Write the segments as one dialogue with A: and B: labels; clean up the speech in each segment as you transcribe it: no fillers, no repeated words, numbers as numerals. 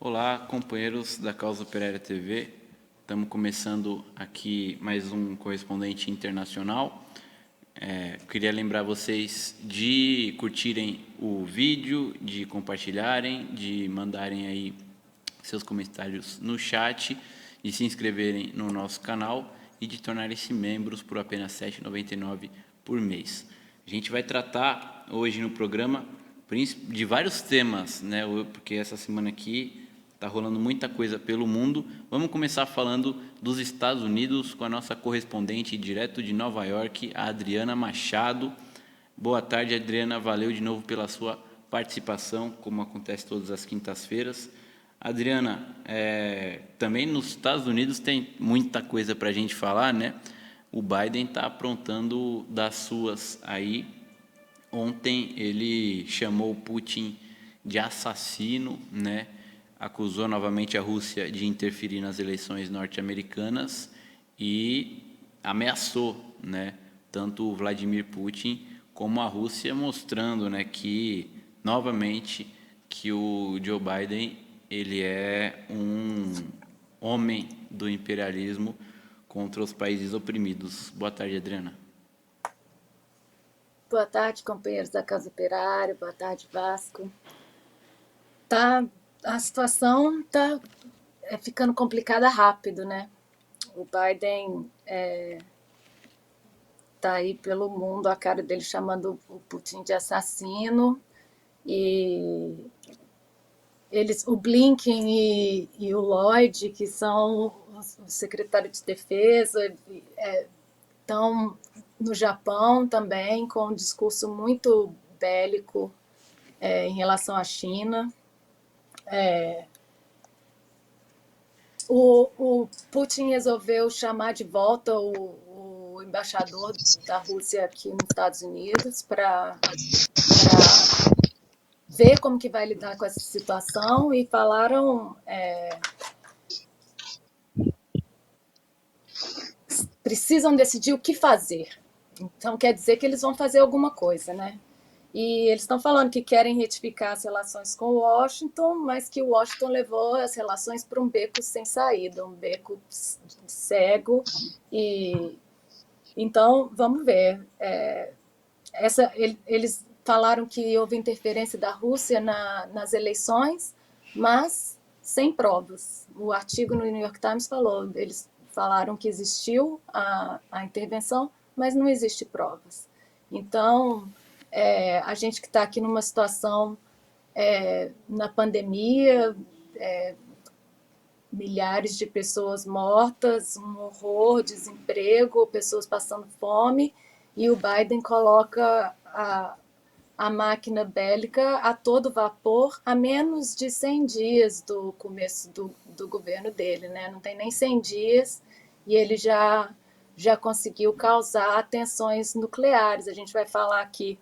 A: Olá, companheiros da Causa Operária TV. Estamos começando aqui mais um correspondente internacional. Queria lembrar vocês de curtirem o vídeo, de compartilharem, de mandarem aí seus comentários no chat, de se inscreverem no nosso canal e de tornarem-se membros por apenas R$ 7,99 por mês. A gente vai tratar hoje no programa de vários temas, né? Porque essa semana aqui está rolando muita coisa pelo mundo. Vamos começar falando dos Estados Unidos com a nossa correspondente direto de Nova York, a Adriana Machado. Boa tarde, Adriana. Valeu de novo pela sua participação, como acontece todas as quintas-feiras. Adriana, também nos Estados Unidos tem muita coisa para a gente falar, né? O Biden está aprontando das suas aí. Ontem ele chamou o Putin de assassino, né? Acusou novamente a Rússia de interferir nas eleições norte-americanas e ameaçou, né? Tanto o Vladimir Putin como a Rússia, mostrando, né, que novamente que o Joe Biden ele é um homem do imperialismo contra os países oprimidos. Boa tarde, Adriana.
B: Boa tarde, companheiros da Casa Operária. Boa tarde, Vasco. A situação está ficando complicada rápido, né? O Biden está aí pelo mundo, a cara dele chamando o Putin de assassino. E o Blinken e o Lloyd, que são os secretários de defesa, estão no Japão também com um discurso muito bélico em relação à China. O Putin resolveu chamar de volta o embaixador da Rússia aqui nos Estados Unidos para ver como que vai lidar com essa situação e falaram precisam decidir o que fazer. Então quer dizer que eles vão fazer alguma coisa, né? E eles estão falando que querem retificar as relações com Washington, mas que Washington levou as relações para um beco sem saída, um beco cego. E então vamos ver. Eles falaram que houve interferência da Rússia nas eleições, mas sem provas. O artigo no New York Times falou, eles falaram que existiu a intervenção, mas não existe provas. Então, a gente que está aqui numa situação na pandemia, milhares de pessoas mortas, um horror, desemprego, pessoas passando fome, e o Biden coloca a máquina bélica a todo vapor a menos de 100 dias do começo do governo dele, né? Não tem nem 100 dias e ele já conseguiu causar tensões nucleares. A gente vai falar aqui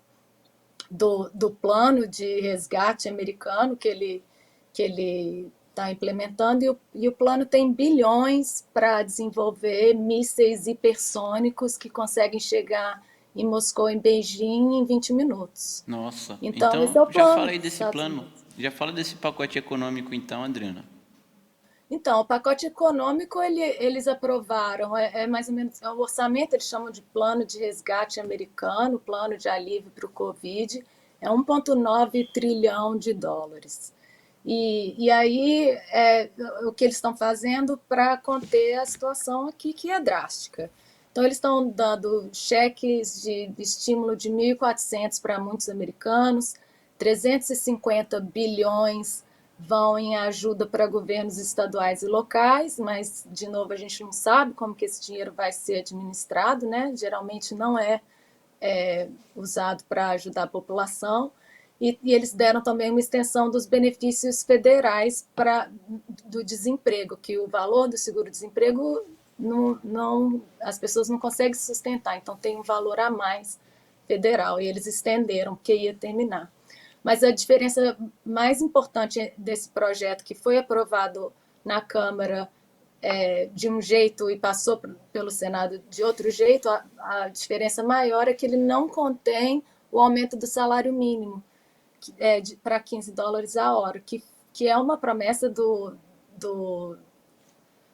B: do plano de resgate americano que ele está implementando, e o plano tem bilhões para desenvolver mísseis hipersônicos que conseguem chegar em Moscou, em Beijing, em 20 minutos.
A: Nossa,
B: Então, esse é
A: então
B: o
A: já
B: plano
A: falei
B: dos
A: desse
B: Estados
A: plano,
B: Unidos.
A: já fala desse pacote econômico então, Adriana.
B: Então, o pacote econômico eles aprovaram, mais ou menos, o orçamento eles chamam de plano de resgate americano, plano de alívio para o Covid, é 1,9 trilhão de dólares. E aí, o que eles estão fazendo para conter a situação aqui, que é drástica. Então, eles estão dando cheques de estímulo de 1.400 para muitos americanos, 350 bilhões vão em ajuda para governos estaduais e locais, mas, de novo, a gente não sabe como que esse dinheiro vai ser administrado, né? Geralmente não é usado para ajudar a população. E eles deram também uma extensão dos benefícios federais do desemprego, que o valor do seguro-desemprego as pessoas não conseguem sustentar, então tem um valor a mais federal, e eles estenderam, porque ia terminar. Mas a diferença mais importante desse projeto, que foi aprovado na Câmara de um jeito e passou pelo Senado de outro jeito, a diferença maior é que ele não contém o aumento do salário mínimo para 15 dólares a hora, que que é uma promessa do,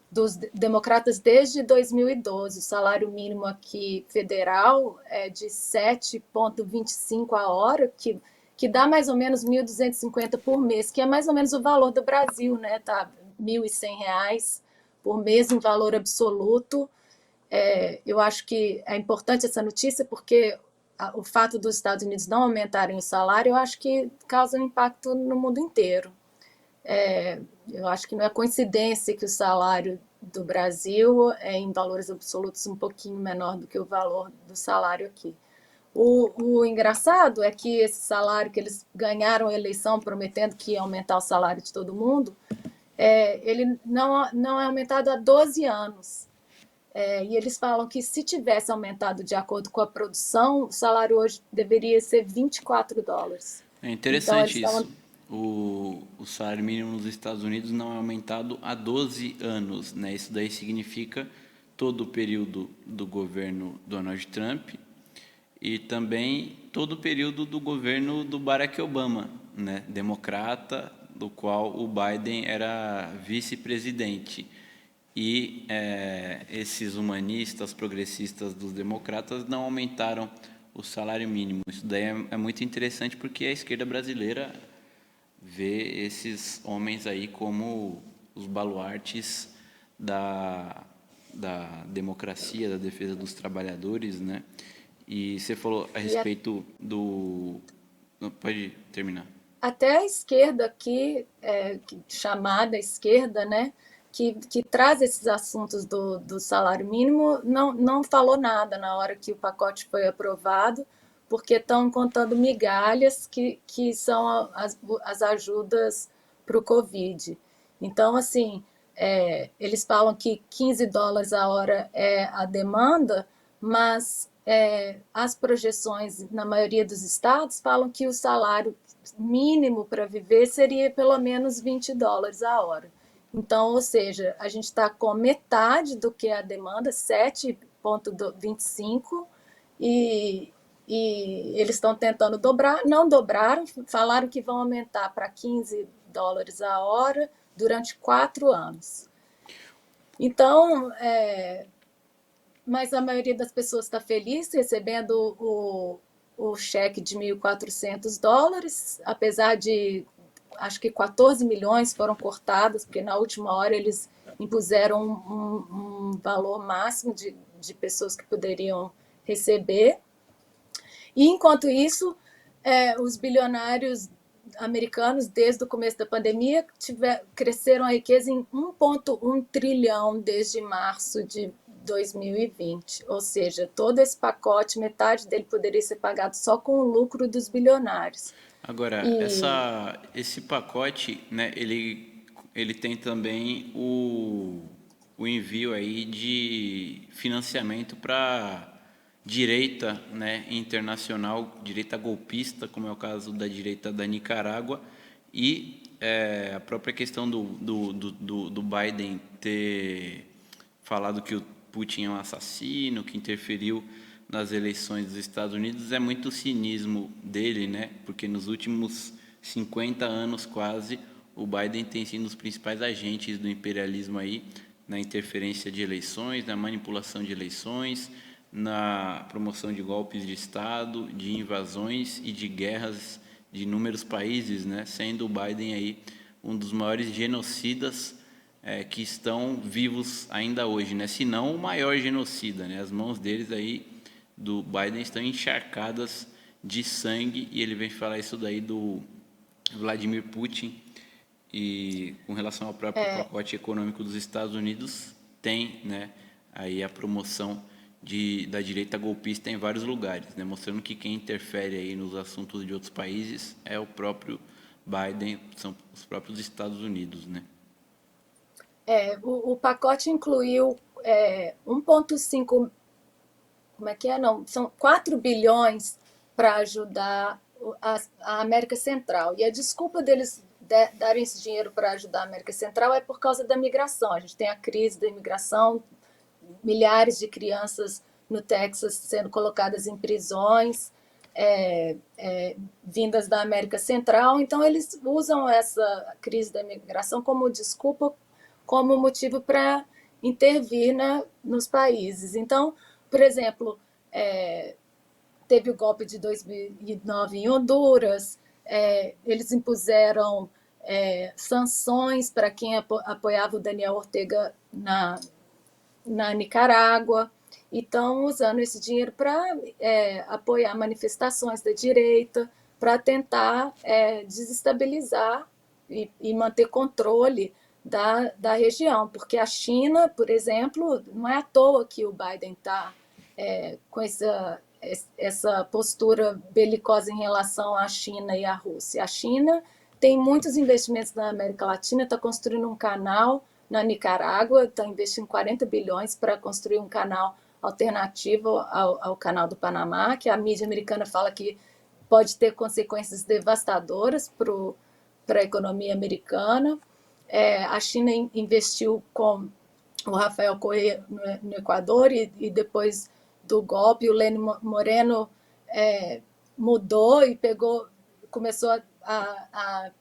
B: dos democratas desde 2012. O salário mínimo aqui federal é de 7,25 a hora, que dá mais ou menos 1.250 por mês, que é mais ou menos o valor do Brasil, né? Tá R$ 1.100 por mês em valor absoluto. Eu acho que é importante essa notícia porque o fato dos Estados Unidos não aumentarem o salário, eu acho que causa um impacto no mundo inteiro. Eu acho que não é coincidência que o salário do Brasil é em valores absolutos um pouquinho menor do que o valor do salário aqui. O engraçado é que esse salário que eles ganharam a eleição prometendo que ia aumentar o salário de todo mundo, ele não é aumentado há 12 anos. E eles falam que se tivesse aumentado de acordo com a produção, o salário hoje deveria ser $24.
A: É
B: Então, eles
A: interessante
B: estavam.
A: isso. O salário mínimo nos Estados Unidos não é aumentado há 12 anos, né? Isso daí significa todo o período do governo Donald Trump e também todo o período do governo do Barack Obama, né? Democrata, do qual o Biden era vice-presidente. E esses humanistas, progressistas dos democratas não aumentaram o salário mínimo. Isso daí é muito interessante porque a esquerda brasileira vê esses homens aí como os baluartes da democracia, da defesa dos trabalhadores, né? E você falou a
B: E
A: respeito do... Não, pode terminar.
B: até a esquerda aqui, chamada esquerda, né, que traz esses assuntos do salário mínimo, não falou nada na hora que o pacote foi aprovado, porque estão contando migalhas que são as ajudas para o Covid. Então, assim, eles falam que $15 a hora é a demanda, mas as projeções na maioria dos estados falam que o salário mínimo para viver seria pelo menos $20 a hora. Então, ou seja, a gente está com metade do que é a demanda, 7,25, e, e eles estão tentando dobrar, não dobraram, falaram que vão aumentar para $15 a hora durante 4 anos. Então, mas a maioria das pessoas está feliz recebendo o cheque de $1.400, apesar de, acho que 14 milhões foram cortados, porque na última hora eles impuseram um valor máximo de pessoas que poderiam receber. E, enquanto isso, os bilionários americanos, desde o começo da pandemia, cresceram a riqueza em 1,1 trilhão desde março de 2020. Ou seja, todo esse pacote, metade dele poderia ser pagado só com o lucro dos bilionários.
A: Agora,
B: E
A: esse pacote, né, ele tem também o envio aí de financiamento para direita, né, internacional, direita golpista, como é o caso da direita da Nicarágua, e a própria questão do Biden ter falado que o Putin é um assassino, que interferiu nas eleições dos Estados Unidos, é muito cinismo dele, né? Porque nos últimos 50 anos quase, o Biden tem sido um dos principais agentes do imperialismo aí, na interferência de eleições, na manipulação de eleições, na promoção de golpes de Estado, de invasões e de guerras de inúmeros países, né? Sendo o Biden aí um dos maiores genocidas que estão vivos ainda hoje, né? Se não o maior genocida, né? As mãos deles aí do Biden estão encharcadas de sangue e ele vem falar isso daí do Vladimir Putin e com relação ao próprio pacote econômico dos Estados Unidos tem, né, aí a promoção da direita golpista em vários lugares, né, mostrando que quem interfere aí nos assuntos de outros países é o próprio Biden, são os próprios Estados Unidos, né?
B: o pacote incluiu 1,5, como é que é? Não, são 4 bilhões para ajudar a América Central. E a desculpa deles darem esse dinheiro para ajudar a América Central é por causa da migração. A gente tem a crise da imigração, milhares de crianças no Texas sendo colocadas em prisões, vindas da América Central. Então, eles usam essa crise da imigração como desculpa, como motivo para intervir nos países. Então, por exemplo, teve o golpe de 2009 em Honduras, eles impuseram sanções para quem apoiava o Daniel Ortega na Nicarágua, e estão usando esse dinheiro para apoiar manifestações da direita, para tentar desestabilizar e manter controle da região, porque a China, por exemplo, não é à toa que o Biden está com essa postura belicosa em relação à China e à Rússia. A China tem muitos investimentos na América Latina, está construindo um canal na Nicarágua, está investindo 40 bilhões para construir um canal alternativo ao canal do Panamá, que a mídia americana fala que pode ter consequências devastadoras para a economia americana. A China investiu com o Rafael Correa no Equador, e depois do golpe, o Lenin Moreno mudou e começou a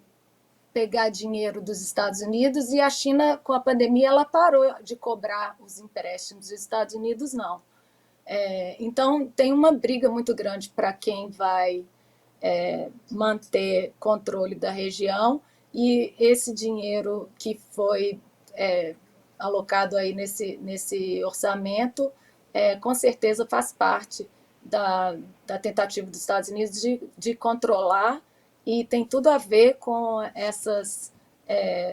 B: pegar dinheiro dos Estados Unidos, e a China, com a pandemia, ela parou de cobrar os empréstimos, os Estados Unidos não. Então, tem uma briga muito grande para quem vai manter controle da região, e esse dinheiro que foi alocado aí nesse orçamento, com certeza faz parte da tentativa dos Estados Unidos de controlar, e tem tudo a ver com essas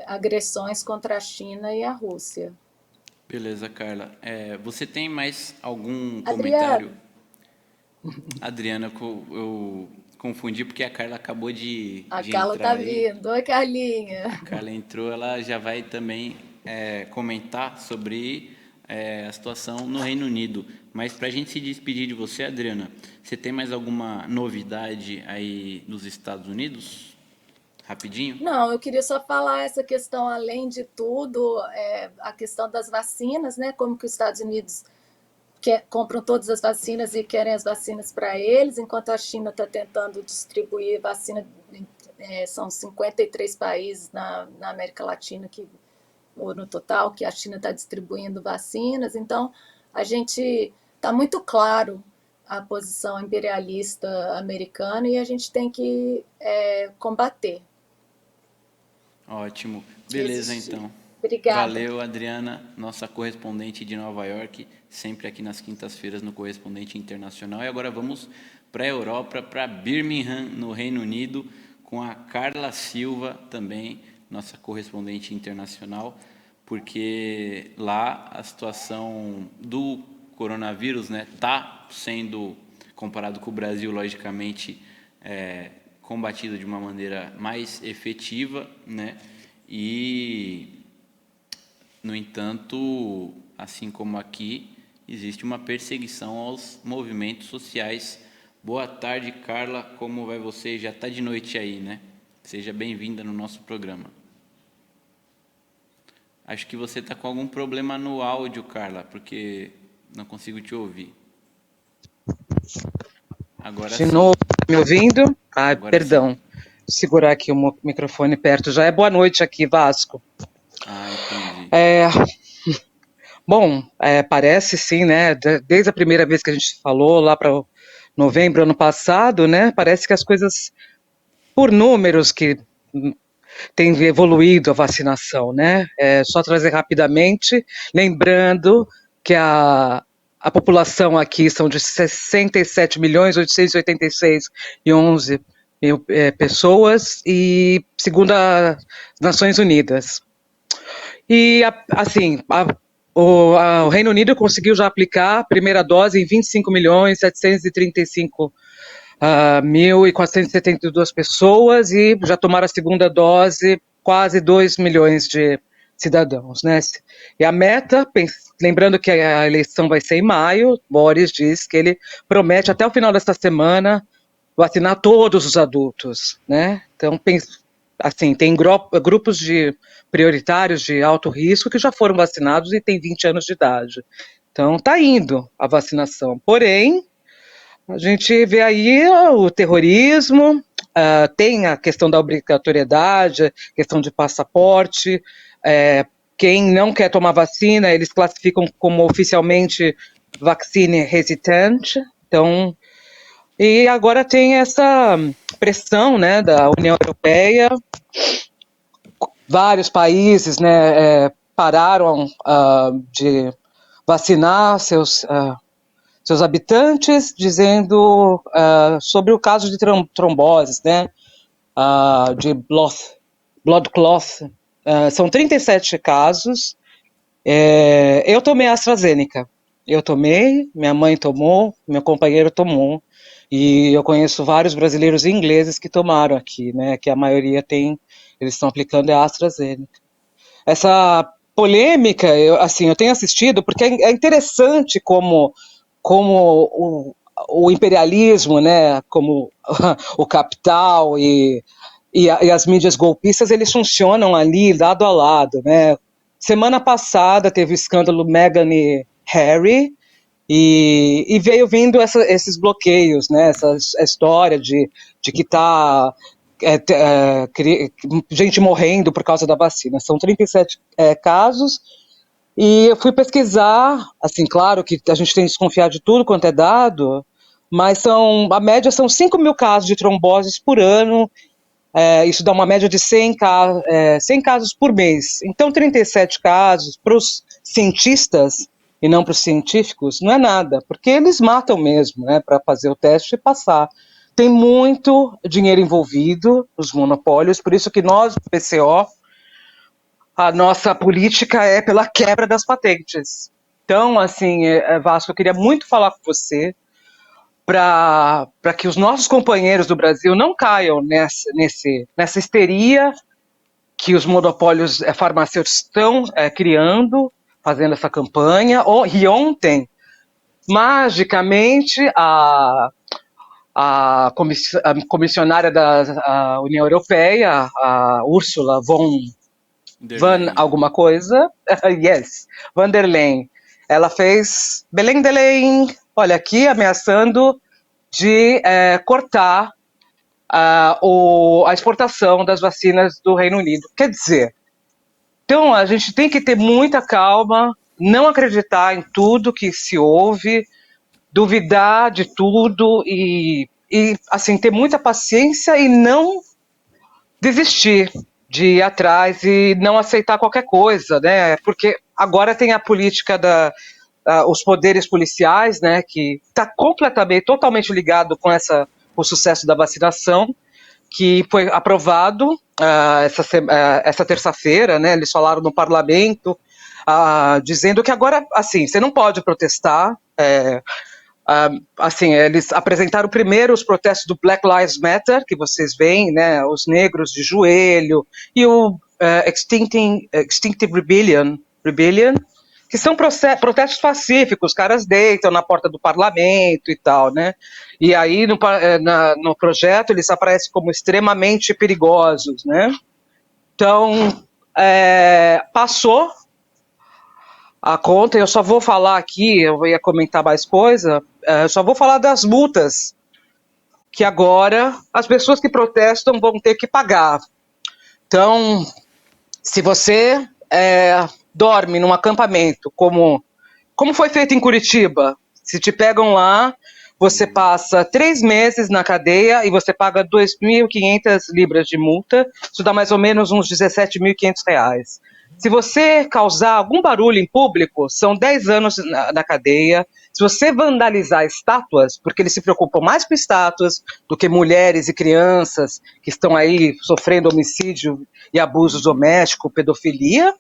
B: agressões contra a China e a Rússia.
A: Beleza, Carla. Você tem mais algum
B: Adriana.
A: comentário? Adriana, eu confundi porque a Carla acabou de
B: Carla
A: entrar
B: tá
A: aí.
B: vindo. Oi, Carlinha.
A: A Carla entrou, ela já vai também comentar sobre a situação no Reino Unido. Mas para a gente se despedir de você, Adriana, você tem mais alguma novidade aí nos Estados Unidos? Rapidinho?
B: Não, eu queria só falar essa questão, além de tudo, a questão das vacinas, né? Como que os Estados Unidos compram todas as vacinas e querem as vacinas para eles, enquanto a China está tentando distribuir vacina. São 53 países na América Latina, ou no total, que a China está distribuindo vacinas. Então, a gente está muito claro a posição imperialista americana, e a gente tem que combater.
A: Ótimo. Beleza, então.
B: Obrigada.
A: Valeu, Adriana, nossa correspondente de Nova York, sempre aqui nas quintas-feiras no Correspondente Internacional. E agora vamos para a Europa, para Birmingham, no Reino Unido, com a Carla Silva, também nossa correspondente internacional, porque lá a situação do coronavírus, né, está sendo, comparado com o Brasil, logicamente, combatido de uma maneira mais efetiva, né? E, no entanto, assim como aqui, existe uma perseguição aos movimentos sociais. Boa tarde, Carla, como vai você? Já está de noite aí, né? Seja bem-vinda no nosso programa. Acho que você está com algum problema no áudio, Carla, porque não consigo te ouvir. Agora
C: de novo, tá me ouvindo? Ah,
A: Agora
C: perdão.
A: sim.
C: Segurar aqui o microfone perto. Já é boa noite aqui, Vasco.
A: Entendi.
C: Bom, parece sim, né? Desde a primeira vez que a gente falou, lá para novembro ano passado, né? Parece que as coisas, por números que tem evoluído a vacinação, né? Só trazer rapidamente, lembrando que a população aqui são de 67.886.011 pessoas, e segundo as Nações Unidas. E, assim, o Reino Unido conseguiu já aplicar a primeira dose em 25.735.472 pessoas, e já tomaram a segunda dose quase 2 milhões de cidadãos, né? E a meta, lembrando que a eleição vai ser em maio, Boris diz que ele promete até o final desta semana vacinar todos os adultos, né? Então, assim, tem grupos de prioritários de alto risco que já foram vacinados e têm 20 anos de idade. Então, está indo a vacinação. Porém, A gente vê aí o terrorismo, tem a questão da obrigatoriedade, a questão de passaporte, quem não quer tomar vacina, eles classificam como oficialmente vaccine hesitant, então, e agora tem essa pressão, né, da União Europeia, vários países, né, pararam de vacinar seus habitantes, dizendo sobre o caso de tromboses, né, de blood cloth. São 37 casos. Eu tomei a AstraZeneca. Eu tomei, minha mãe tomou, meu companheiro tomou, e eu conheço vários brasileiros e ingleses que tomaram aqui, né, que a maioria eles estão aplicando a AstraZeneca. Essa polêmica, eu tenho assistido, porque é interessante como o imperialismo, né, como o capital e as mídias golpistas, eles funcionam ali lado a lado, né. Semana passada teve o escândalo Meghan e Harry, e veio vindo esses bloqueios, né, essa história de que está gente morrendo por causa da vacina. São 37 casos, e eu fui pesquisar, assim, claro que a gente tem que desconfiar de tudo quanto é dado, mas a média são 5 mil casos de tromboses por ano, isso dá uma média de 100 casos por mês. Então, 37 casos para os cientistas e não para os científicos não é nada, porque eles matam mesmo, né, para fazer o teste e passar. Tem muito dinheiro envolvido nos monopólios, por isso que nós, do PCO, a nossa política é pela quebra das patentes. Então, assim, Vasco, eu queria muito falar com você para que os nossos companheiros do Brasil não caiam nessa histeria que os monopólios farmacêuticos estão criando, fazendo essa campanha. E ontem, magicamente, a comissionária da União Europeia, a Ursula Van alguma coisa, yes, van der Leyen, ela fez Belém de Leyen, olha aqui, ameaçando de cortar a exportação das vacinas do Reino Unido. Quer dizer, então a gente tem que ter muita calma, não acreditar em tudo que se ouve, duvidar de tudo e assim, ter muita paciência e não desistir de ir atrás e não aceitar qualquer coisa, né? Porque agora tem a política os poderes policiais, né? Que está totalmente ligado com o sucesso da vacinação, que foi aprovado essa terça-feira, né? Eles falaram no parlamento, dizendo que agora, assim, você não pode protestar. Assim, eles apresentaram primeiro os protestos do Black Lives Matter, que vocês veem, né, os negros de joelho, e o Extinctive Rebellion, que são protestos pacíficos, os caras deitam na porta do parlamento e tal, né, e aí no projeto eles aparecem como extremamente perigosos, né, então passou a conta. Eu só vou falar aqui, eu ia comentar mais coisa, eu só vou falar das multas que agora as pessoas que protestam vão ter que pagar. Então, se você dorme num acampamento, como foi feito em Curitiba, se te pegam lá, você passa 3 meses na cadeia e você paga 2.500 libras de multa, isso dá mais ou menos uns R$17.500. Se você causar algum barulho em público, são 10 anos na cadeia. Se você vandalizar estátuas, porque eles se preocupam mais com estátuas do que mulheres e crianças que estão aí sofrendo homicídio e abuso doméstico, pedofilia,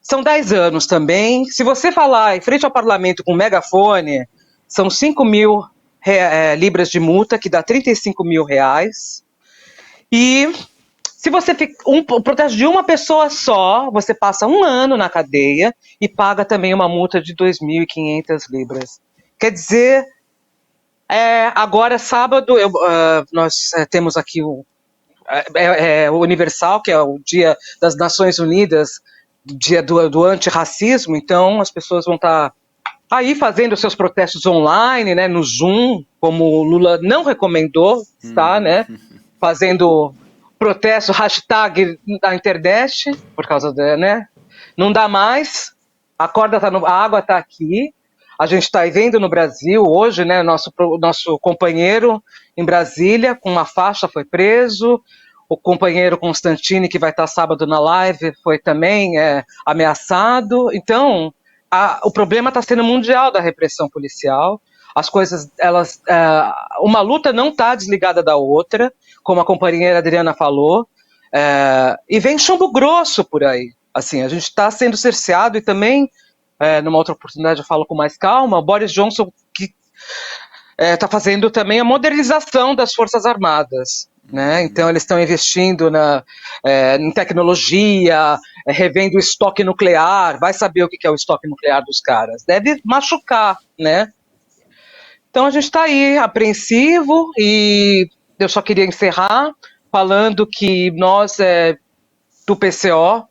C: são 10 anos também. Se você falar em frente ao parlamento com megafone, são 5.000 libras de multa, que dá R$35.000. E se você um protesto de uma pessoa só, você passa 1 ano na cadeia e paga também uma multa de 2.500 libras. Quer dizer, agora sábado nós temos aqui o Universal, que é o Dia das Nações Unidas, Dia do Antirracismo, então as pessoas vão estar aí fazendo seus protestos online, né, no Zoom, como o Lula não recomendou, está, né, fazendo protesto, hashtag na internet, por causa da, né, não dá mais, a água está aqui, a gente está vendo no Brasil hoje, né, nosso companheiro em Brasília, com uma faixa, foi preso, o companheiro Constantini, que vai estar sábado na live, foi também ameaçado. Então, o problema está sendo mundial da repressão policial. As coisas, uma luta não está desligada da outra, como a companheira Adriana falou, e vem chumbo grosso por aí. Assim, a gente está sendo cerceado e também, numa outra oportunidade eu falo com mais calma, o Boris Johnson que está fazendo também a modernização das Forças Armadas. Né? Então eles estão investindo em tecnologia, revendo o estoque nuclear, vai saber o que é o estoque nuclear dos caras, deve machucar, né? Então a gente está aí apreensivo e eu só queria encerrar falando que nós do PCO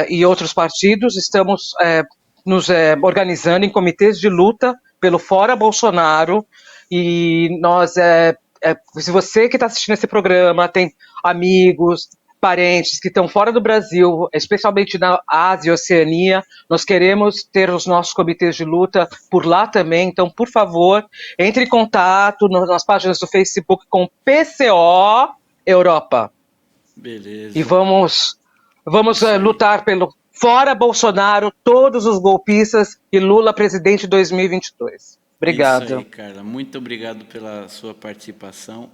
C: e outros partidos estamos nos organizando em comitês de luta pelo Fora Bolsonaro e nós se você que está assistindo esse programa tem amigos, parentes que estão fora do Brasil, especialmente na Ásia e Oceania, nós queremos ter os nossos comitês de luta por lá também, então, por favor, entre em contato nas páginas do Facebook com PCO Europa.
A: Beleza.
C: E vamos lutar pelo Fora Bolsonaro, todos os golpistas e Lula presidente 2022. Obrigado.
A: Isso aí, Carla. Muito obrigado pela sua participação.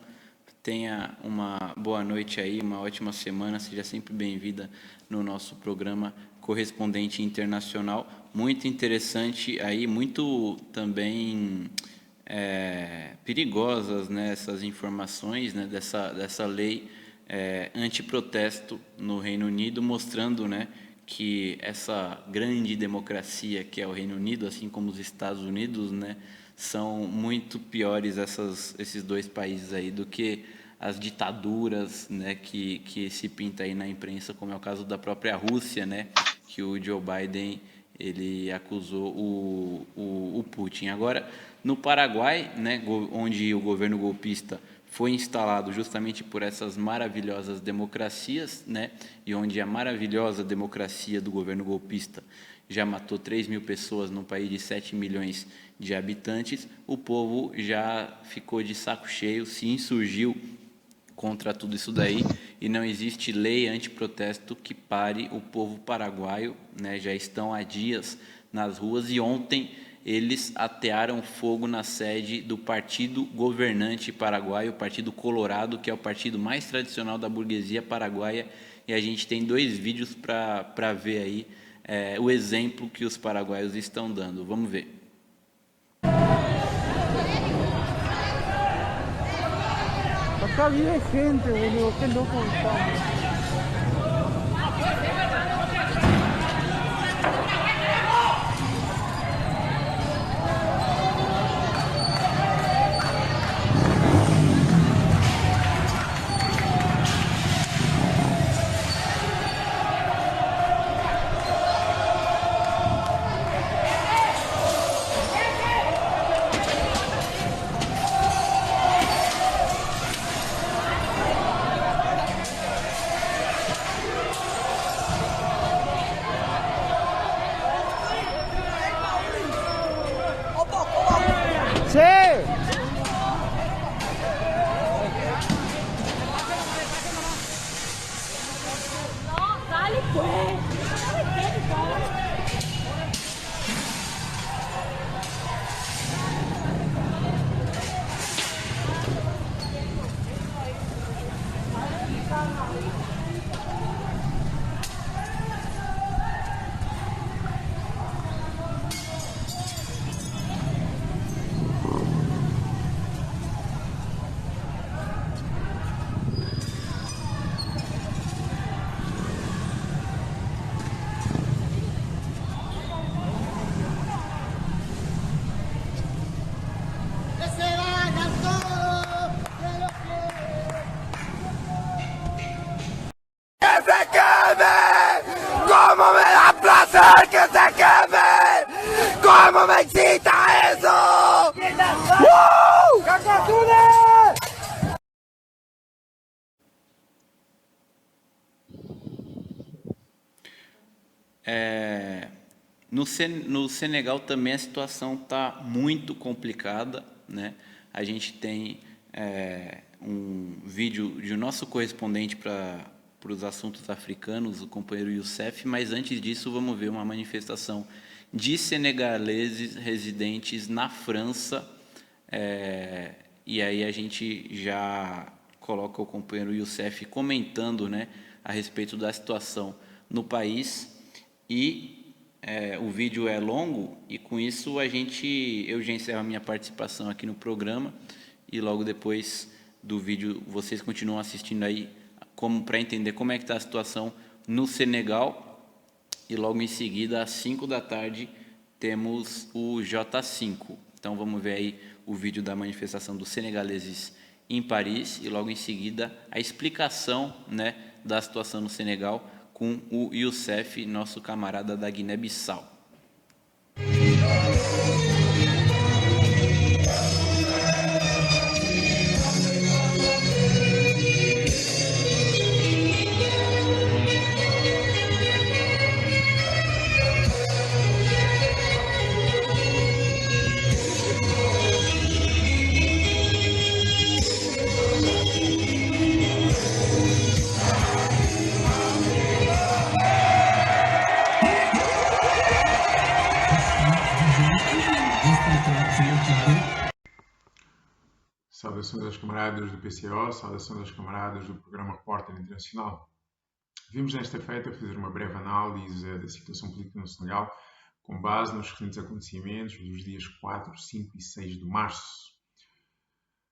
A: Tenha uma boa noite aí, uma ótima semana. Seja sempre bem-vinda no nosso programa Correspondente Internacional. Muito interessante aí, muito também perigosas, né, essas informações, né, dessa lei antiprotesto no Reino Unido, mostrando, né, que essa grande democracia que é o Reino Unido, assim como os Estados Unidos, né, são muito piores esses dois países aí do que as ditaduras, né, que se pinta aí na imprensa, como é o caso da própria Rússia, né, que o Joe Biden ele acusou o Putin. Agora, no Paraguai, né, onde o governo golpista foi instalado justamente por essas maravilhosas democracias, né, e onde a maravilhosa democracia do governo golpista já matou 3.000 pessoas num país de 7 milhões de habitantes, o povo já ficou de saco cheio, se insurgiu contra tudo isso daí, e não existe lei antiprotesto que pare o povo paraguaio, né, já estão há dias nas ruas, e ontem eles atearam fogo na sede do partido governante paraguaio, o Partido Colorado, que é o partido mais tradicional da burguesia paraguaia, e a gente tem 2 vídeos para ver aí o exemplo que os paraguaios estão dando. Vamos ver.
D: Acá vive gente, boludo, qué loco estamos.
E: ¿Cómo me da placer que se queme? ¿Cómo me excita eso? ¡Wow!
A: No Senegal também a situação está muito complicada, né? A gente tem um vídeo de nosso correspondente para os assuntos africanos, o companheiro Youssef, mas antes disso vamos ver uma manifestação de senegaleses residentes na França, e aí a gente já coloca o companheiro Youssef comentando, né, a respeito da situação no país. E o vídeo é longo, e com isso eu já encerro a minha participação aqui no programa, e logo depois do vídeo vocês continuam assistindo aí para entender como é que está a situação no Senegal. E logo em seguida, às 5 da tarde, temos o J5. Então vamos ver aí o vídeo da manifestação dos senegaleses em Paris, e logo em seguida a explicação, né, da situação no Senegal com o Youssef, nosso camarada da Guiné-Bissau.
F: Saudações aos camaradas do PCO, saudações aos camaradas do Programa Repórter Internacional. Vimos nesta feita fazer uma breve análise da situação política no Senegal, com base nos recentes acontecimentos dos dias 4, 5 e 6 de março.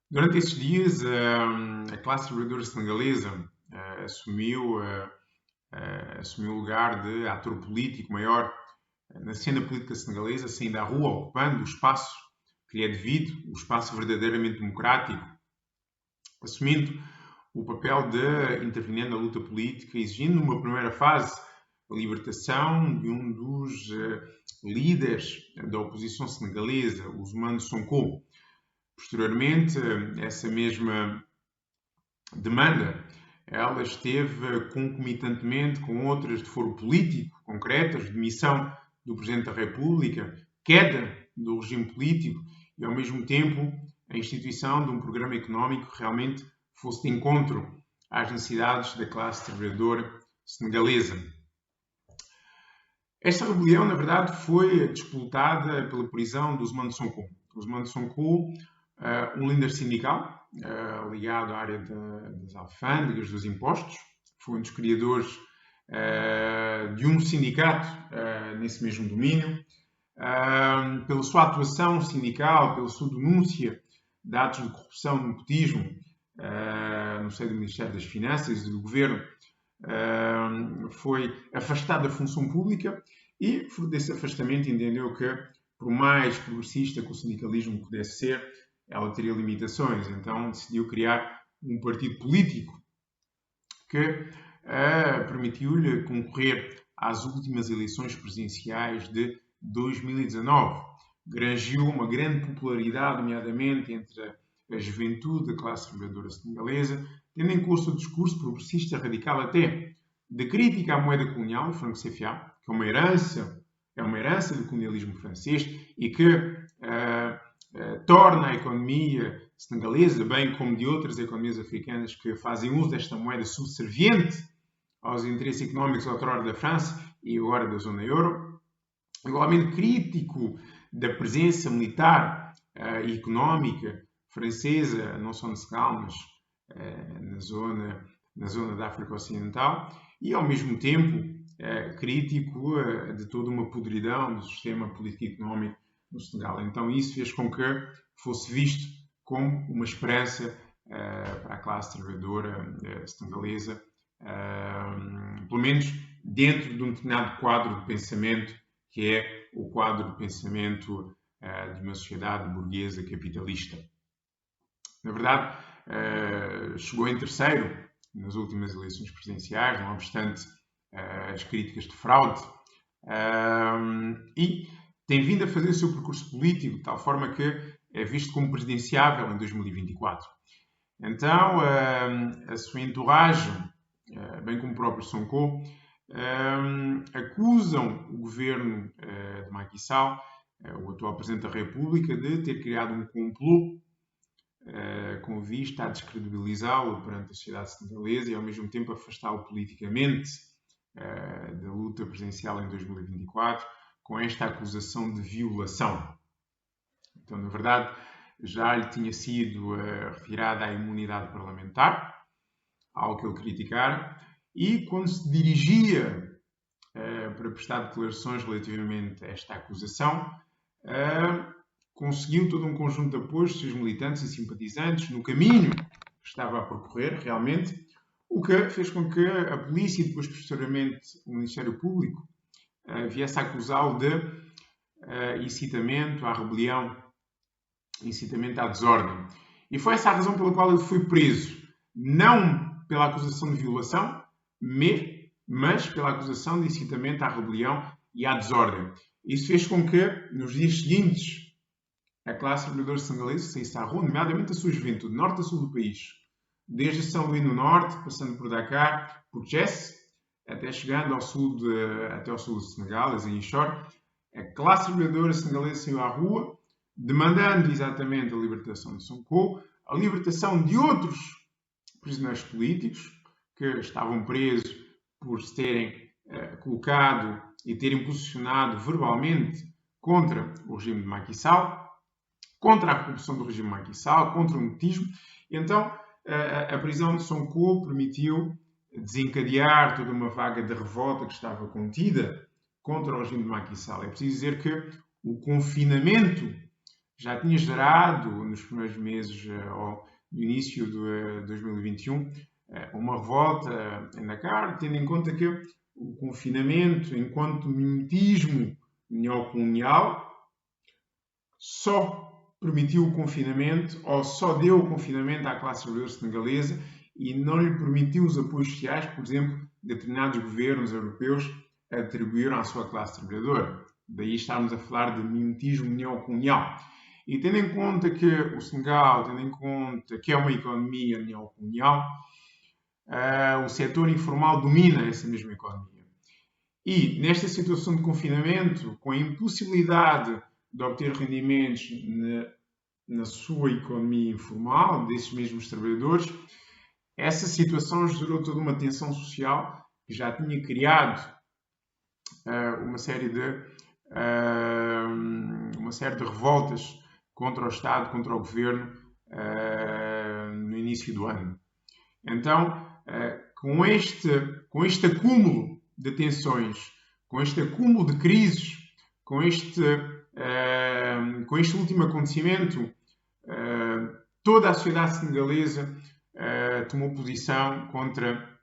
F: Durante esses dias, a classe trabalhadora senegalesa assumiu o lugar de ator político maior na cena política senegalesa, saindo à rua, ocupando o espaço que lhe é devido, o espaço verdadeiramente democrático, assumindo o papel de intervir na luta política, exigindo numa primeira fase a libertação de um dos líderes da oposição senegalesa, Ousmane Sonko. Posteriormente, essa mesma demanda ela esteve concomitantemente com outras de foro político concretas, demissão do Presidente da República, queda do regime político e, ao mesmo tempo, a instituição de um programa económico que realmente fosse de encontro às necessidades da classe trabalhadora senegalesa. Esta rebelião, na verdade, foi disputada pela prisão de Ousmane Sonko. Ousmane Sonko, um líder sindical ligado à área das alfândegas, dos impostos, foi um dos criadores de um sindicato nesse mesmo domínio. Pela sua atuação sindical, pela sua denúncia de atos de corrupção e nepotismo no seio do Ministério das Finanças e do Governo, foi afastado da função pública e, fruto desse afastamento, entendeu que, por mais progressista que o sindicalismo pudesse ser, ela teria limitações. Então decidiu criar um partido político que permitiu-lhe concorrer às últimas eleições presidenciais de 2019. Granjeou uma grande popularidade, nomeadamente entre a juventude da classe trabalhadora senegalesa, tendo em curso o discurso progressista radical até de crítica à moeda colonial, o franco CFA, que é uma herança do colonialismo francês e que torna a economia senegalesa, bem como de outras economias africanas que fazem uso desta moeda subserviente aos interesses económicos outrora da França e agora da zona euro. Igualmente crítico da presença militar e económica francesa, não só no Senegal, mas na zona da África Ocidental, e ao mesmo tempo crítico de toda uma podridão do sistema político e económico no Senegal. Então isso fez com que fosse visto como uma esperança para a classe trabalhadora senegalesa, pelo menos dentro de um determinado quadro de pensamento, que é o quadro de pensamento de uma sociedade burguesa capitalista. Na verdade, chegou em terceiro nas últimas eleições presidenciais, não obstante as críticas de fraude, e tem vindo a fazer o seu percurso político de tal forma que é visto como presidenciável em 2024. Então, a sua entourage, bem como o próprio Sonko, acusam o governo de Macky Sall, o atual Presidente da República, de ter criado um complô com vista a descredibilizá-lo perante a sociedade senegalesa e, ao mesmo tempo, afastá-lo politicamente da luta presidencial em 2024, com esta acusação de violação. Então, na verdade, já lhe tinha sido retirada a imunidade parlamentar, algo que ele criticara, e quando se dirigia para prestar declarações relativamente a esta acusação, conseguiu todo um conjunto de apoios dos seus militantes e simpatizantes no caminho que estava a percorrer, realmente, o que fez com que a polícia e depois, posteriormente, o Ministério Público viesse a acusá-lo de incitamento à rebelião, incitamento à desordem. E foi essa a razão pela qual ele foi preso. Não pela acusação de violação, mas pela acusação de incitamento à rebelião e à desordem. Isso fez com que, nos dias seguintes, a classe trabalhadora senegalesa saísse à rua, nomeadamente a sua juventude, norte a sul do país. Desde São Luís no norte, passando por Dakar, por Thiès, até chegando até ao sul do Senegal, a Ziguinchor, a classe trabalhadora senegalesa saiu à rua, demandando exatamente a libertação de Sonko, a libertação de outros prisioneiros políticos que estavam presos por se terem colocado e terem posicionado verbalmente contra o regime de Macky Sall, contra a corrupção do regime de Macky Sall, contra o nepotismo. Então, a prisão de Sonko permitiu desencadear toda uma vaga de revolta que estava contida contra o regime de Macky Sall. É preciso dizer que o confinamento já tinha gerado, nos primeiros meses, no início de 2021, uma revolta em Dakar, tendo em conta que o confinamento, enquanto mimetismo neocolonial, só permitiu o confinamento, ou só deu o confinamento à classe trabalhadora senegalesa e não lhe permitiu os apoios sociais, por exemplo, determinados governos europeus atribuíram à sua classe trabalhadora. Daí estamos a falar de mimetismo neocolonial. E tendo em conta que o Senegal, tendo em conta que é uma economia neocolonial, o setor informal domina essa mesma economia. E nesta situação de confinamento, com a impossibilidade de obter rendimentos na sua economia informal, desses mesmos trabalhadores, essa situação gerou toda uma tensão social que já tinha criado uma série de revoltas contra o Estado, contra o Governo, no início do ano. Então, com este acúmulo de tensões, com este acúmulo de crises, com este último acontecimento, toda a sociedade senegalesa tomou posição contra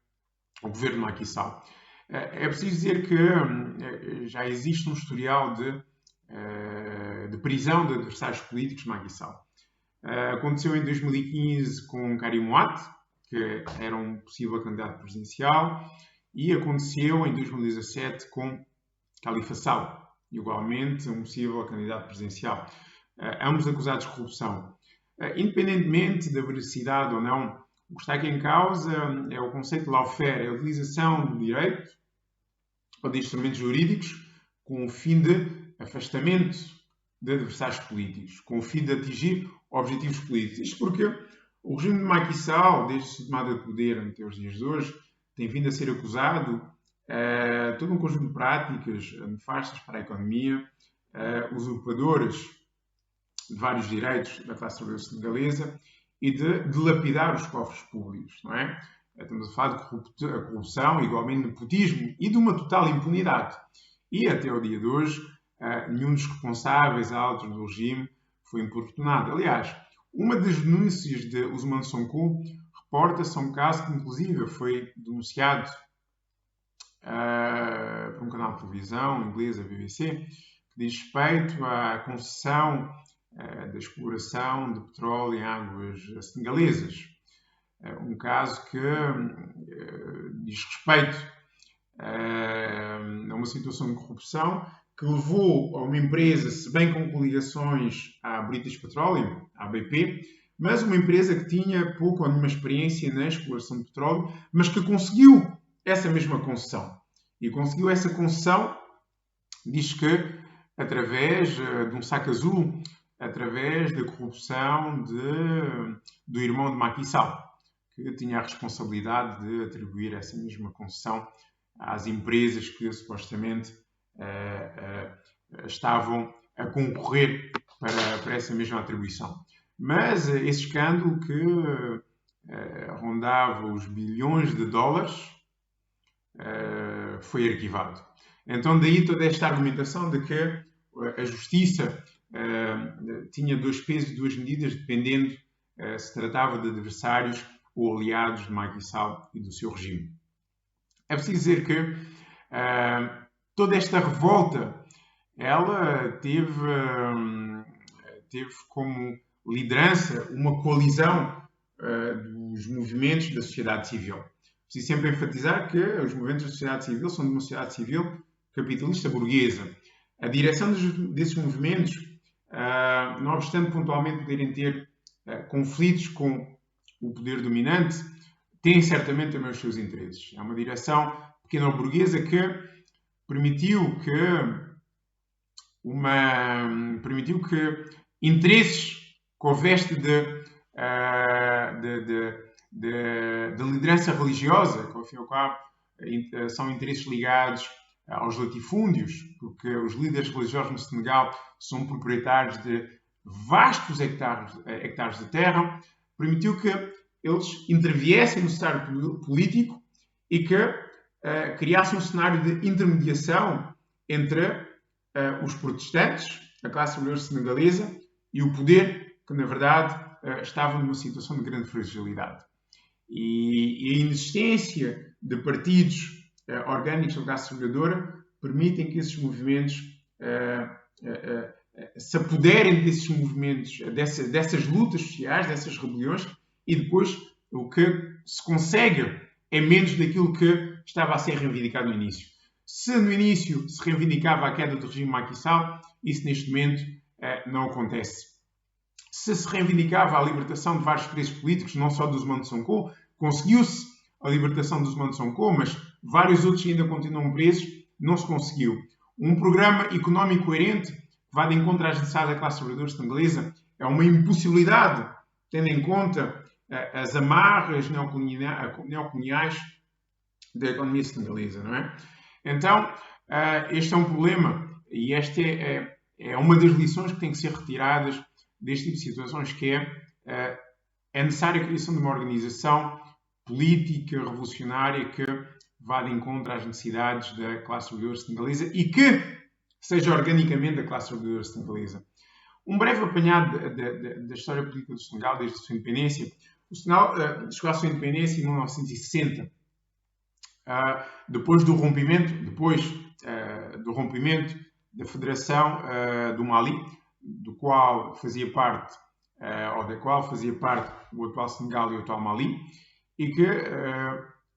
F: o governo de Macky Sall. É preciso dizer que já existe um historial de prisão de adversários políticos de Macky Sall. Aconteceu em 2015 com Karim Wade, que era um possível candidato presidencial, e aconteceu em 2017 com Khalifa Sall, igualmente um possível candidato presidencial. Ambos acusados de corrupção. Independentemente da veracidade ou não, o que está aqui em causa é o conceito de lawfare, a utilização do direito ou de instrumentos jurídicos com o fim de afastamento de adversários políticos, com o fim de atingir objetivos políticos. Isto porque o regime de Macky Sall, desde a sua tomada de poder até os dias de hoje, tem vindo a ser acusado de todo um conjunto de práticas nefastas para a economia, usurpadoras de vários direitos da classe trabalhadora senegalesa e de dilapidar os cofres públicos, não é? Estamos a falar de corrupção, igualmente nepotismo e de uma total impunidade. E até o dia de hoje, nenhum dos responsáveis altos do regime foi importunado. Aliás, uma das denúncias de Ousmane Sonko reporta-se a um caso que, inclusive, foi denunciado por um canal de televisão inglês, a BBC, que diz respeito à concessão da exploração de petróleo em águas senegalesas. Um caso que diz respeito a uma situação de corrupção que levou a uma empresa, se bem com coligações à British Petroleum, à BP, mas uma empresa que tinha pouco ou nenhuma experiência na exploração de petróleo, mas que conseguiu essa mesma concessão. e conseguiu essa concessão, diz que através de um saco azul, através da corrupção do irmão de Macky Sall, que tinha a responsabilidade de atribuir essa mesma concessão às empresas que supostamente estavam a concorrer para essa mesma atribuição. Mas esse escândalo que rondava os bilhões de dólares foi arquivado. Então daí toda esta argumentação de que a justiça tinha dois pesos e duas medidas dependendo se tratava de adversários ou aliados de Macky Sall e do seu regime. É preciso dizer que toda esta revolta ela teve como liderança uma coalizão dos movimentos da sociedade civil. Preciso sempre enfatizar que os movimentos da sociedade civil são de uma sociedade civil capitalista burguesa. A direção desses movimentos, não obstante pontualmente poderem ter conflitos com o poder dominante, tem certamente também os seus interesses. É uma direção pequeno-burguesa que permitiu que interesses com veste de liderança religiosa, que ao fim e ao cabo são interesses ligados aos latifúndios, porque os líderes religiosos no Senegal são proprietários de vastos hectares de terra, permitiu que eles interviessem no cenário político e que criassem um cenário de intermediação entre os protestantes, a classe trabalhadora senegalesa, e o poder, que na verdade estava numa situação de grande fragilidade. E a inexistência de partidos orgânicos da classe trabalhadora permitem que esses movimentos se apoderem desses movimentos, dessas lutas sociais, dessas rebeliões, e depois o que se consegue é menos daquilo que estava a ser reivindicado no início. Se no início se reivindicava a queda do regime Macky Sall, isso neste momento não acontece. Se se reivindicava a libertação de vários presos políticos, não só do Ousmane Sonko, conseguiu-se a libertação do Ousmane Sonko, mas vários outros ainda continuam presos, não se conseguiu. Um programa económico coerente que vá de encontro às necessidades da classe trabalhadora senegalesa é uma impossibilidade, tendo em conta as amarras neocoloniais da economia senegalesa, não é? Então, este é um problema e esta é uma das lições que têm que ser retiradas deste tipo de situações, que é necessária a criação de uma organização política revolucionária que vá de encontro às necessidades da classe trabalhadora senegalesa e que seja organicamente da classe trabalhadora senegalesa. Um breve apanhado da história política do Senegal desde a sua independência. O Senegal chegou à sua independência em 1960, depois do rompimento da Federação do Mali, da qual fazia parte o atual Senegal e o atual Mali, e que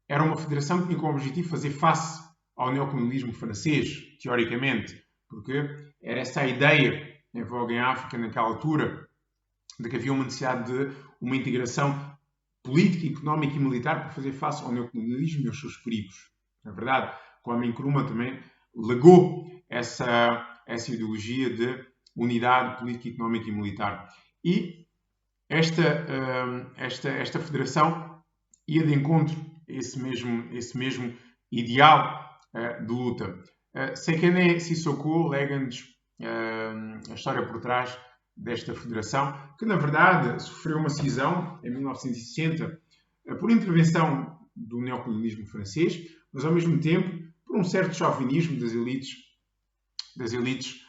F: era uma federação que tinha como objetivo fazer face ao neocolonialismo francês, teoricamente, porque era essa a ideia em voga em África naquela altura, de que havia uma necessidade de uma integração política, económica e militar para fazer face ao neocolonialismo e aos seus perigos. Na verdade, Kwame Nkrumah também legou essa ideologia de unidade política, económica e militar. E esta federação ia de encontro a esse mesmo ideal de luta. Sekene Sissoko lega-nos a história por trás desta federação, que na verdade sofreu uma cisão em 1960 por intervenção do neocolonialismo francês, mas ao mesmo tempo por um certo chauvinismo das elites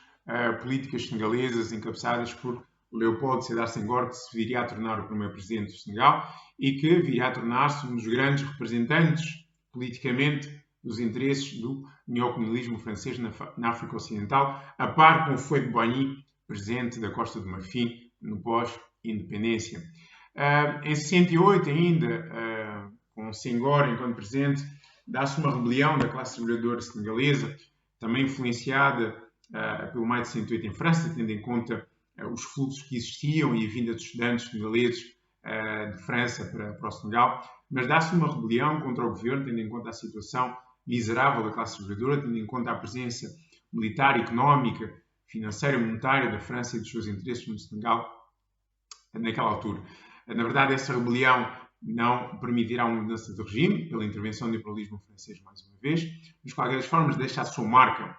F: políticas senegalesas encabeçadas por Léopold Sédar Senghor, que se viria a tornar o primeiro presidente do Senegal e que viria a tornar-se um dos grandes representantes politicamente dos interesses do neocolonialismo francês na África Ocidental, a par com o Houphouët-Boigny, presidente da Costa do Marfim, no pós-independência. Em 68 ainda, com Senghor enquanto presidente, dá-se uma rebelião da classe trabalhadora senegalesa, também influenciada pelo maio de 68 em França, tendo em conta os fluxos que existiam e a vinda de estudantes senegaleses de França para o Senegal, mas dá-se uma rebelião contra o governo, tendo em conta a situação miserável da classe trabalhadora, tendo em conta a presença militar, económica, financeira, monetária da França e dos seus interesses no Senegal naquela altura. Na verdade, essa rebelião não permitirá uma mudança de regime, pela intervenção do imperialismo francês mais uma vez, mas de qualquer forma deixa a sua marca.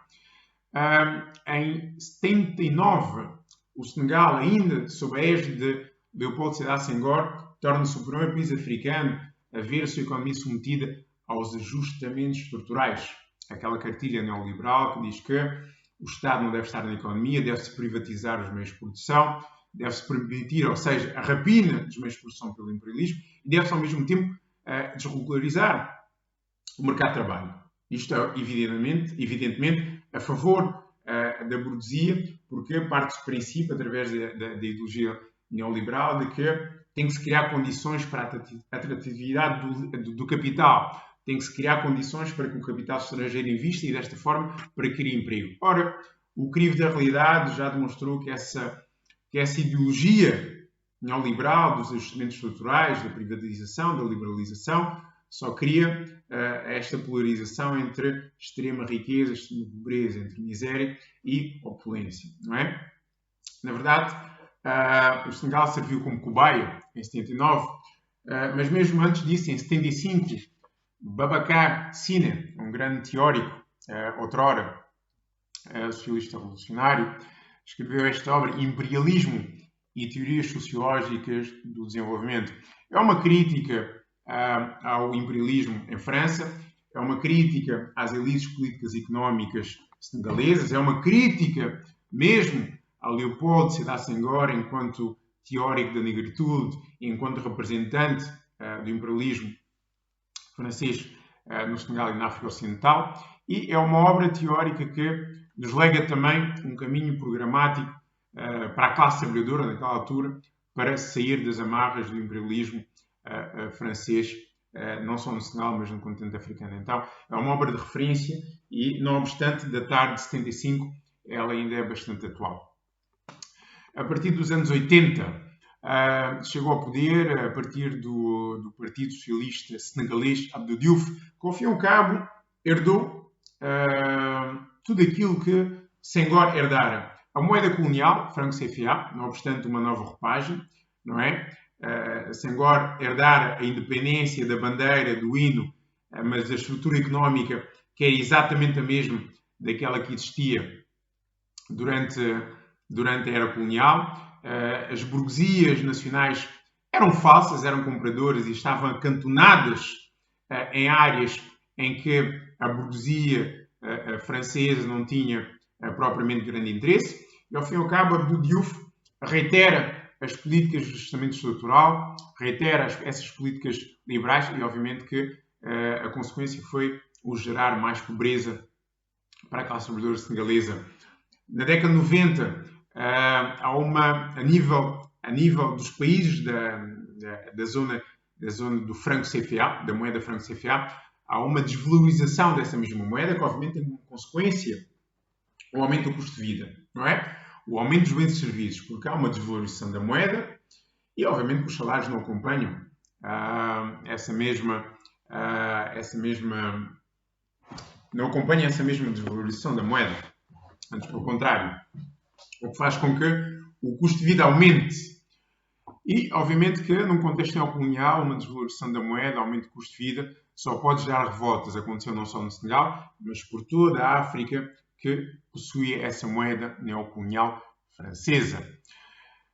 F: Em 79, o Senegal, ainda sob a égide de Léopold Sédar Senghor, torna-se o primeiro país africano a ver a sua economia submetida aos ajustamentos estruturais. Aquela cartilha neoliberal que diz que o Estado não deve estar na economia, deve-se privatizar os meios de produção, deve-se permitir, ou seja, a rapina dos meios de produção pelo imperialismo e deve-se ao mesmo tempo desregularizar o mercado de trabalho. Isto é evidentemente a favor da burguesia, porque parte do princípio, através da ideologia neoliberal, de que tem que se criar condições para a atratividade do capital, tem que se criar condições para que o capital estrangeiro invista e, desta forma, para criar emprego. Ora, o crivo da realidade já demonstrou que essa ideologia neoliberal dos ajustamentos estruturais, da privatização, da liberalização, só cria esta polarização entre extrema riqueza, extrema pobreza, entre miséria e opulência, não é? Na verdade, o Senegal serviu como cobaia em 79, mas mesmo antes disso, em 75, Babacar Sine, um grande teórico, outrora socialista revolucionário, escreveu esta obra, Imperialismo e Teorias Sociológicas do Desenvolvimento. É uma crítica ao imperialismo em França, é uma crítica às elites políticas e económicas senegalesas, é uma crítica mesmo a Léopold Sédar Senghor enquanto teórico da negritude, enquanto representante do imperialismo francês no Senegal e na África Ocidental, e é uma obra teórica que nos lega também um caminho programático para a classe trabalhadora naquela altura, para sair das amarras do imperialismo francês, não só no Senegal, mas no continente africano. Então, é uma obra de referência e, não obstante datar de 75, ela ainda é bastante atual. A partir dos anos 80, chegou ao poder, a partir do Partido Socialista Senegalês, Abdou Diouf, que, ao fim e ao cabo, herdou tudo aquilo que Senghor herdara. A moeda colonial, franco CFA, não obstante uma nova roupagem, não é? Senghor herdara a independência da bandeira, do hino, mas a estrutura económica que era exatamente a mesma daquela que existia durante a era colonial. As burguesias nacionais eram falsas, eram compradoras e estavam acantonadas em áreas em que a burguesia francesa não tinha propriamente grande interesse. E, ao fim e ao cabo, Abdou Diouf reitera as políticas de ajustamento estrutural, reitera essas políticas liberais e, obviamente, que a consequência foi o gerar mais pobreza para a classe trabalhadora senegalesa. Na década de 90, a nível dos países da zona do franco CFA, da moeda franco CFA, há uma desvalorização dessa mesma moeda, que obviamente tem como consequência o aumento do custo de vida, não é? O aumento dos bens e serviços, porque há uma desvalorização da moeda e, obviamente, que os salários não acompanham não acompanham essa mesma desvalorização da moeda. Antes, pelo contrário, o que faz com que o custo de vida aumente. E, obviamente, que num contexto neocolonial, uma desvalorização da moeda, aumento do custo de vida, só pode gerar revoltas. Aconteceu não só no Senegal, mas por toda a África que possuía essa moeda neocolonial francesa.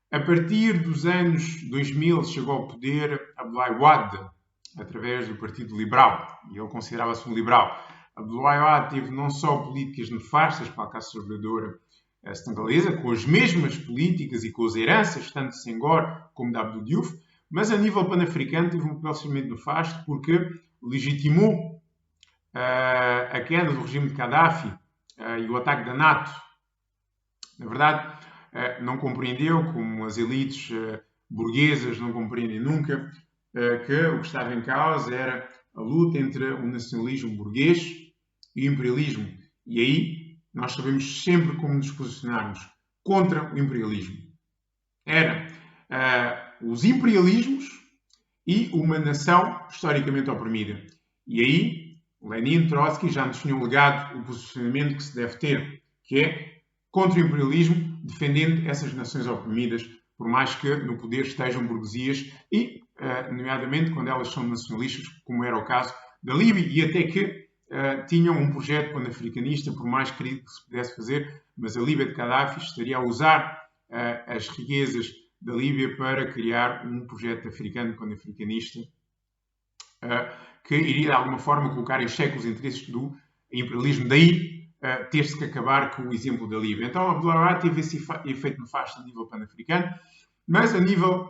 F: A partir dos anos 2000, chegou ao poder Abdoulaye Wade, através do Partido Liberal, e ele considerava-se um liberal. Abdoulaye Wade teve não só políticas nefastas para a classe trabalhadora senegalesa, com as mesmas políticas e com as heranças, tanto de Senghor como de Abdou Diouf, mas a nível pan-africano teve um papel extremamente nefasto porque legitimou a queda do regime de Gaddafi e o ataque da NATO. Na verdade, não compreendeu, como as elites burguesas não compreendem nunca, que o que estava em causa era a luta entre o nacionalismo burguês e o imperialismo. E aí nós sabemos sempre como nos posicionarmos contra o imperialismo. Era os imperialismos e uma nação historicamente oprimida. E aí Lenin, Trotsky já nos tinham legado o posicionamento que se deve ter, que é contra o imperialismo, defendendo essas nações oprimidas, por mais que no poder estejam burguesias e, nomeadamente, quando elas são nacionalistas, como era o caso da Líbia, e até que tinham um projeto pan-africanista, por mais querido que se pudesse fazer, mas a Líbia de Gaddafi estaria a usar as riquezas da Líbia para criar um projeto africano pan-africanista que iria, de alguma forma, colocar em xeque os interesses do imperialismo. Daí ter-se que acabar com o exemplo da Líbia. Então, Abdullah Wahid teve esse efeito nefasto a nível pan-africano, mas a nível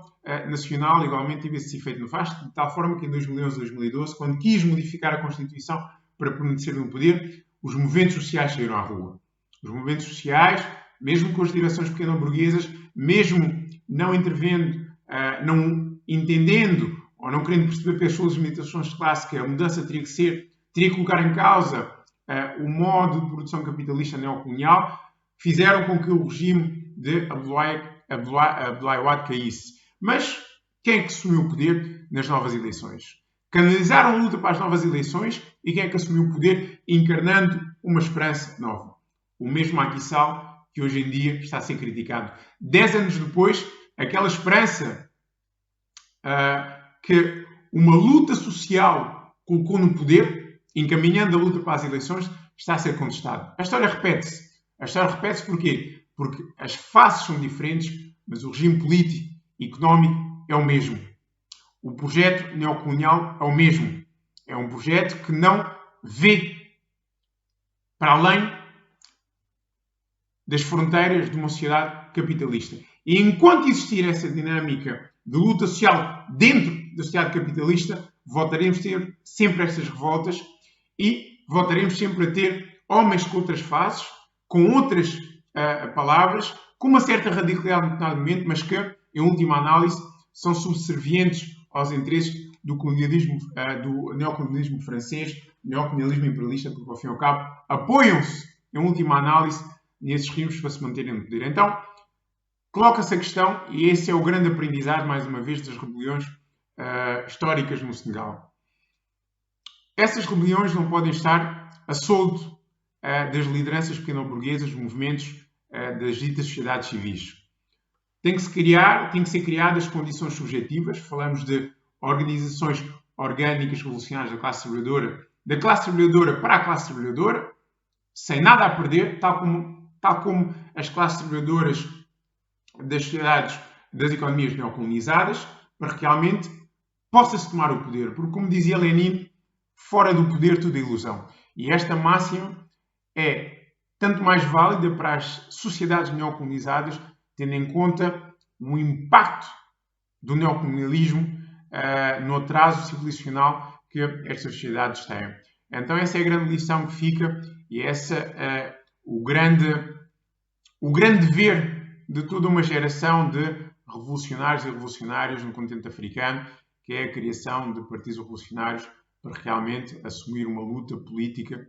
F: nacional, igualmente, teve esse efeito nefasto, de tal forma que em 2011 e 2012, quando quis modificar a Constituição para permanecer no poder, os movimentos sociais saíram à rua. Os movimentos sociais, mesmo com as direções pequeno-burguesas, mesmo não intervendo, não entendendo ou não querendo perceber pelas suas limitações de classe que a mudança teria que colocar em causa o modo de produção capitalista neocolonial, fizeram com que o regime de Abdullah Wahid caísse. Mas quem é que assumiu o poder nas novas eleições? Canalizaram a luta para as novas eleições e quem é que assumiu o poder encarnando uma esperança nova? O mesmo Macky Sall, que hoje em dia está a ser criticado. 10 anos depois, aquela esperança que uma luta social colocou no poder, encaminhando a luta para as eleições, está a ser contestada. A história repete-se. A história repete-se porquê? Porque as faces são diferentes, mas o regime político e económico é o mesmo. O projeto neocolonial é o mesmo. É um projeto que não vê para além das fronteiras de uma sociedade capitalista. E enquanto existir essa dinâmica de luta social dentro da sociedade capitalista, voltaremos a ter sempre estas revoltas e voltaremos sempre a ter homens com outras faces, com outras palavras, com uma certa radicalidade no momento, mas que, em última análise, são subservientes aos interesses do colonialismo, do neocolonialismo francês, neocolonialismo imperialista, porque, ao fim e ao cabo, apoiam-se, em última análise, nesses regimes para se manterem no poder. Então, coloca-se a questão, e esse é o grande aprendizado, mais uma vez, das rebeliões históricas no Senegal. Essas rebeliões não podem estar a soldo das lideranças pequeno-burguesas, dos movimentos das ditas sociedades civis. Tem que ser criadas condições subjetivas, falamos de organizações orgânicas revolucionárias da classe trabalhadora para a classe trabalhadora, sem nada a perder, tal como as classes trabalhadoras das sociedades, das economias neocolonizadas, para que realmente possa-se tomar o poder. Porque, como dizia Lenin, fora do poder tudo é ilusão. E esta máxima é tanto mais válida para as sociedades neocolonizadas, tendo em conta o impacto do neocolonialismo no atraso civilizacional que estas sociedades têm. Então essa é a grande lição que fica e essa é o grande dever de toda uma geração de revolucionários e revolucionárias no continente africano, que é a criação de partidos revolucionários para realmente assumir uma luta política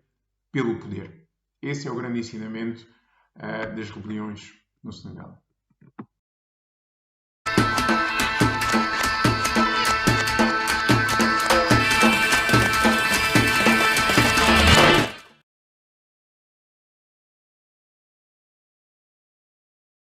F: pelo poder. Esse é o grande ensinamento das rebeliões no Senegal.